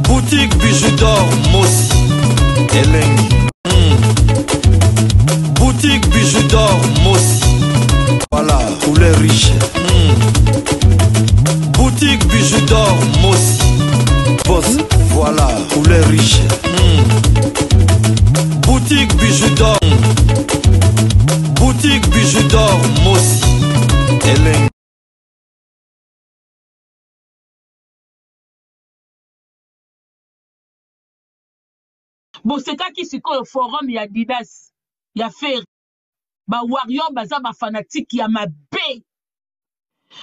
Boutique bijoux d'or Mossi Elengi. Boutique bijoux d'or Mossi. Voilà, couleur riche. Boutique bijoux d'or Mossi. Boss, voilà, couleur riche. Boutique bijoux d'or. Boutique bijoux d'or Mossi Elengi. bosekaki sikoyo forum ya Didas ya Ferry ba warrior baza ba fanatique ya mabe.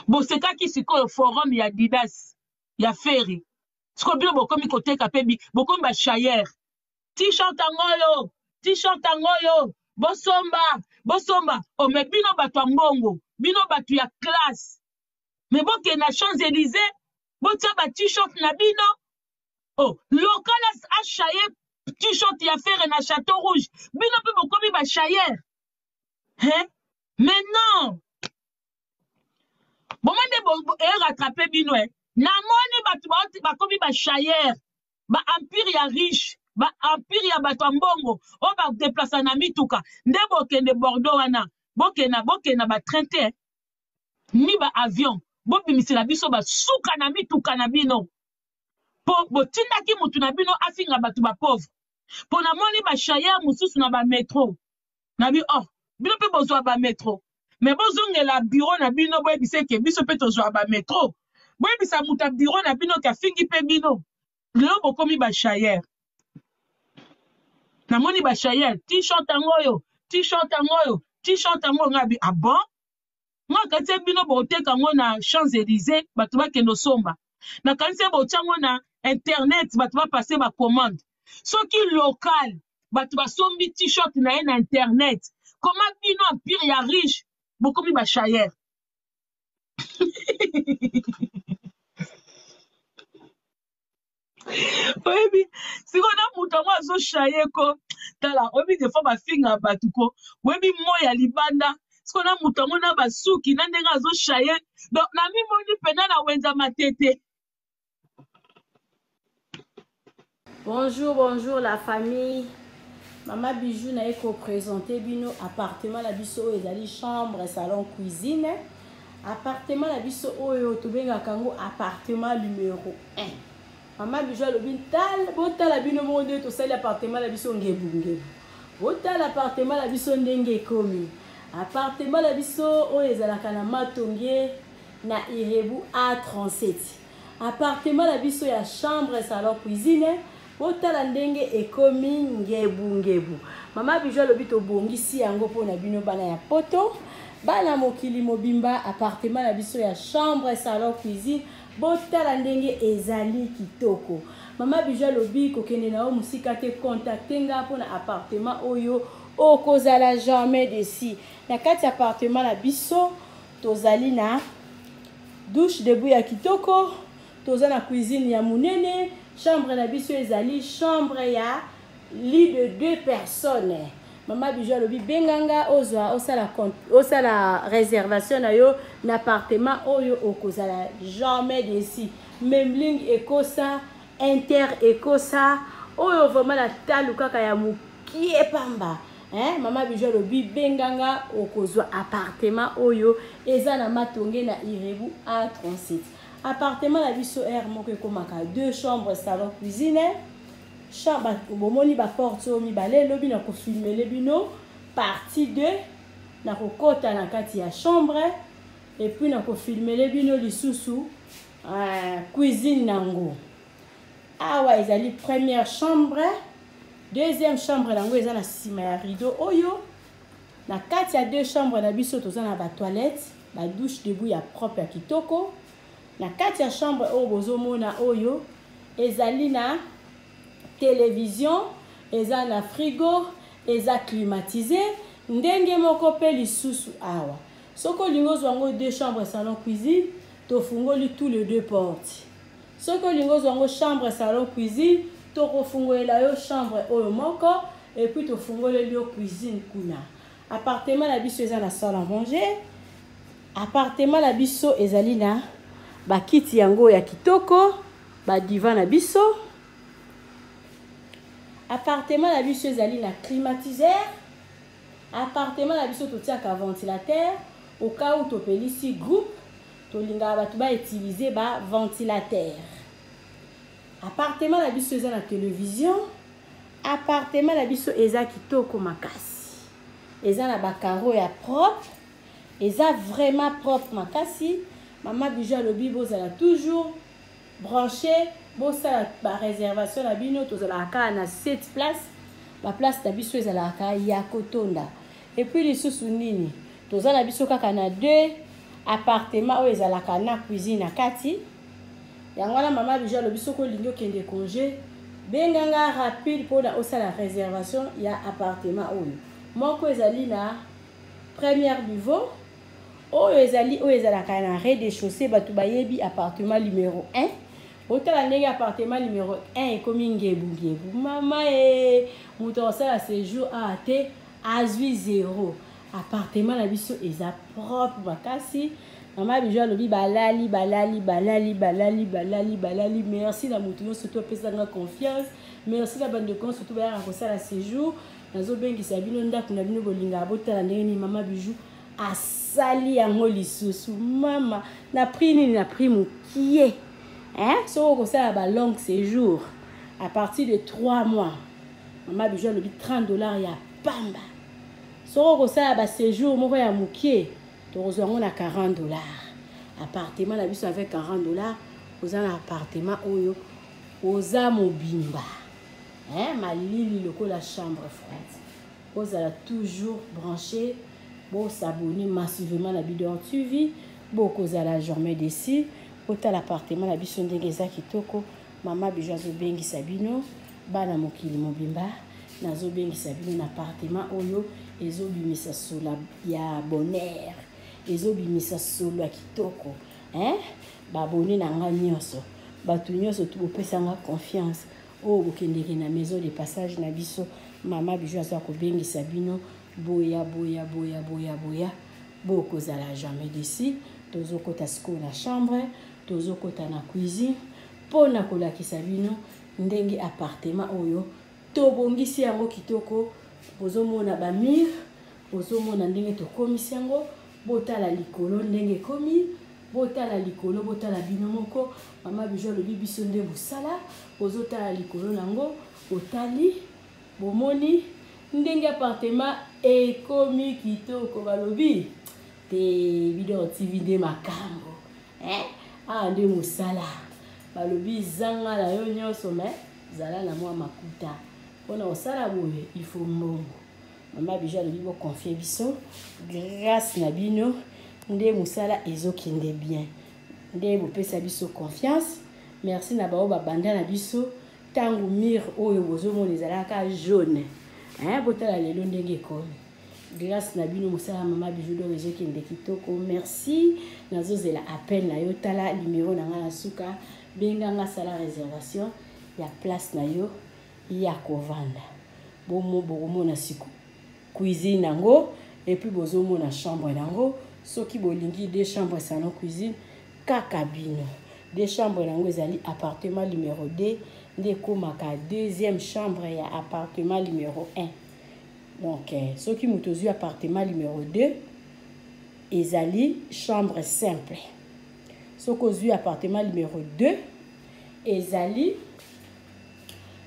Bosekaki sikoyo forum ya Didas ya Ferry siko bino bokomi koteka pebi bokomi ba chayer t-shirt angoyo bosomba o me bino bato mbongo bino bato ya classe me boke na Champs-Élysées botia ba t-shirt na bino oh local a chayer t-shirt ya Ferry na Château Rouge bino pe bokomi ba chayer hein mais non bomande rattraper bino na moni bato bakomi ba chayer ba empire ya riche ba empire ya bato mbongo o ba déplacer na mituka nde bokende Bordeaux wana bokena ba train te ni ba avion bobimisela biso ba suka na mituka na bino po botindaki mutu na bino afinga bato ba pauvre po na moni ba chayer mususu na ba métro na bi oh bino pe bozwa ba métro mais bozongela bureau na bino boyebisa ke biso pe tozwa ba métro boyebisa muta bureau na bino ka fingi pe bino lelo bokomi ba chayer na moni ba chayer t-shirt angoyo ngabi ah bon nga kati bino boteka ngo na Champs-Élysées bato bakendo somba na kanise botiango na internet bato ba passer ba commande soki local bato basombi t-shirt na ye na internet comment bino empire ya riche bokomi ba chayer oyebi sikona mutu ango azo chaye ko tala oyebi defo bafinga bato ko oyebi moya libanda sikona mutu ango na basuki na ndenge azo chaye donc na mimoni pena na wenza matete. Bonjour la famille. Maman Bijou n'a pas présenté bino appartement la biso ezali chambre, salon, cuisine. Appartement la biso oyo tobenga kango appartement numéro 1. Maman Bijou a lobi tal bota la bino monde to sali appartement la biso ngebunge. Bota l'appartement la biso ndenge komi. Appartement la biso oyo ezalaka na Matonge na Irebu A37. Appartement la biso ya chambre, salon, cuisine. Otala ndenge ekomi ngebu. Mama Bijou lobi to bongisi yango pona bino bana ya poto. Bana mokili mobimba appartement la biso ya chambre, salon, cuisine. Botala ndenge ezali kitoko. Mama Bijou lobi kokende na o musika te contacter nga pona appartement oyo okozala jamais desi. Na kati appartement la biso tozali na douche debout ya kitoko, toza na cuisine ya munene. Chambre na biso ezali chambre ya lit de 2 personnes. Maman Bijou lobi benganga ozwa osala réservation na yo na appartement oyo okozala jamais desi. Même ligne ekosa, inter ekosa oyo vraiment la talu kaka ya mukie pamba. Maman Bijou lobi benganga okozwa appartement oyo eza na Matonge na Irebu A37. Appartement la biso air moko komaka 2 chambres, salon, cuisine. Chambre bomoni ba porte mi balé lobi na ko filmer le bino partie 2 na ko kota na kati ya chambre et puis na ko filmer le bino lisusu cuisine nango. Awa ezali première chambre, deuxième chambre nango eza na sima ya rideau oyo. Na kati ya 2 chambres na biso toza na ba toilette, ba douche debout ya propre ya kitoko. Na kati ya chambre oyo bozomona oyo ezali na télévision, eza na frigo, eza climatisé, ndenge moko pe lisusu awa. Soko lingo zwango 2 chambres, salon, cuisine, to fungoli tous les 2 portes. Soko lingo zwango chambre, salon, cuisine, to ko fungolela yo chambre oyo moko et puis to fungoli yo cuisine kuna. Appartement la biso eza na salle à manger. Appartement la biso ezali na bakiti yango ya kitoko, ba divan na biso. Appartement na biso ezali na climatiseur. Appartement na biso totiaka ventilateur au cas où topelisi groupe tolinga batu ba utiliser ba ventilateur. Appartement na biso eza na télévision. Appartement na biso eza kitoko makasi. Eza na ba carreaux ya propre. Eza vraiment propre makasi. Maman Bijou alobi bozala toujours branché. Bosala ba réservation na bino tozalaka na 7 places. Ba place na biso ezalaka ya kotonda. Et puis lisusu nini tozala biso kaka na 2 appartements oyo ezalaka na cuisine na kati. Yango wana Maman Bijou alobi soko lingi okende congé benganga rapide pour na osala réservation ya appartement oyo. Moko ezali na premier niveau. Oyo ezalaka na rez-de-chaussée batu bayebi appartement numéro 1. Otala ndenge appartement numéro 1 ekomi ngebu. Mama muto osala séjour a te azwi 0. Appartement na biso eza propre makasi. Maman Bijou alobi balali. Merci na mutu yo surtout pesanga confiance. Merci na bande de surtout ba ya kosala séjour. Nazo bengisa bino ndako na bino bolinga botala ndenge ni Maman Bijou asali yango lisusu. Mama na prix nini na prix mukie. So on ça ba long séjour à partir de 3 mois. Maman Bijou le $30 ya pamba. So on ça ba séjour moko ya mukie to ozwango na $40. Appartement la biso avec $40 oza na appartement oyo oza mobimba. Malili lokola chambre froide. Ozala toujours branché. Bon s'abonner massivement na bidon TV. Beaucoup ozala jamais d'ici. Ota l'appartement la biso ndenge eza kitoko. Maman Bijou azobengisa bino bana mokili mobimba nazobengisa bino na appartement oyo ezobimisa solo ya bonheur ezobimisa solo ya kitoko babone na nga nyonso batu nyonso tu bopesanga confiance oyo bokendeke na maison de passage na biso. Maman Bijou aza kobengisa bino boya bokozala jamais d'ici. Tozokota siko na chambre tozokota na cuisine pona kolakisa bino ndenge appartement oyo tobongisi yango kitoko. Bozomona ba mur bozomona ndenge tokomisi yango botala likolo ndenge komi botala likolo botala bino moko. Maman Bijou lobi biso nde bosala bozotala likolo nango otali bomoni ndenge appartement ekomi kitoko balobi te video TV de makambo nde musala balobi zanga na yo nyonso me zala na mwa makuta pona osala boye il faut mbongo. Maman Bijou alobi bo confier biso grâce na bino nde musala ezokende bien nde bopesa biso confiance. Merci na bao babanda na biso tangu mur oyo bozomona ezalaka jaune botala lelo ndenge ekomi grâce na bino musala Maman Bijou do ezokende kitoko. Merci nazozela appel na yo tala numéro na nga na suka benganga sala réservation ya place na yo ya kovanda bomona siku cuisine nango et puis bozomona chambre nango soki bolingi 2 chambres salon cuisine kaka bino 2 chambres nango ezali appartement numéro 2 nde komaka 2e chambre ya appartement numéro 1. Donc soki mutozu appartement numéro 2 ezali chambre simple. Soki appartement numéro 2 ezali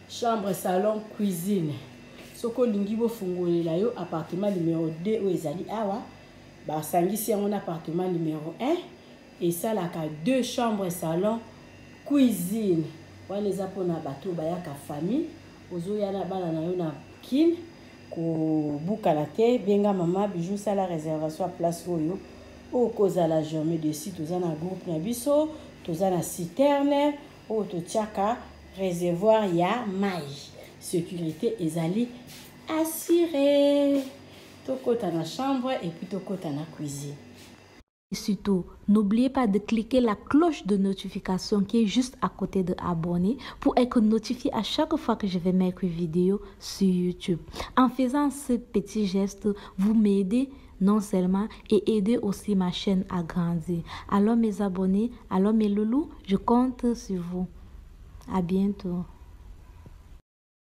chambre salon cuisine. Soko lingi bo fungolela yo appartement numéro 2 o ezali awa ba sangisi yango na appartement numéro 1 et ça la 2 chambres salon cuisine. Wana eza pona bato bayaka famille ozoya na bana na yo na kin ko bukala te benga Maman Bijou sala réservation à place oyo okozala jamais de site toza na groupe na biso toza na citerne o totiaka réservoir ya mai sécurité ezali assurée. Tokota na chambre et puis tokota na cuisine. Et surtout, n'oubliez pas de cliquer la cloche de notification qui est juste à côté de abonner pour être notifié à chaque fois que je vais mettre une vidéo sur YouTube. En faisant ce petit geste, vous m'aidez non seulement et aider aussi ma chaîne à grandir. Alors mes abonnés, alors mes loulous, je compte sur vous. À bientôt.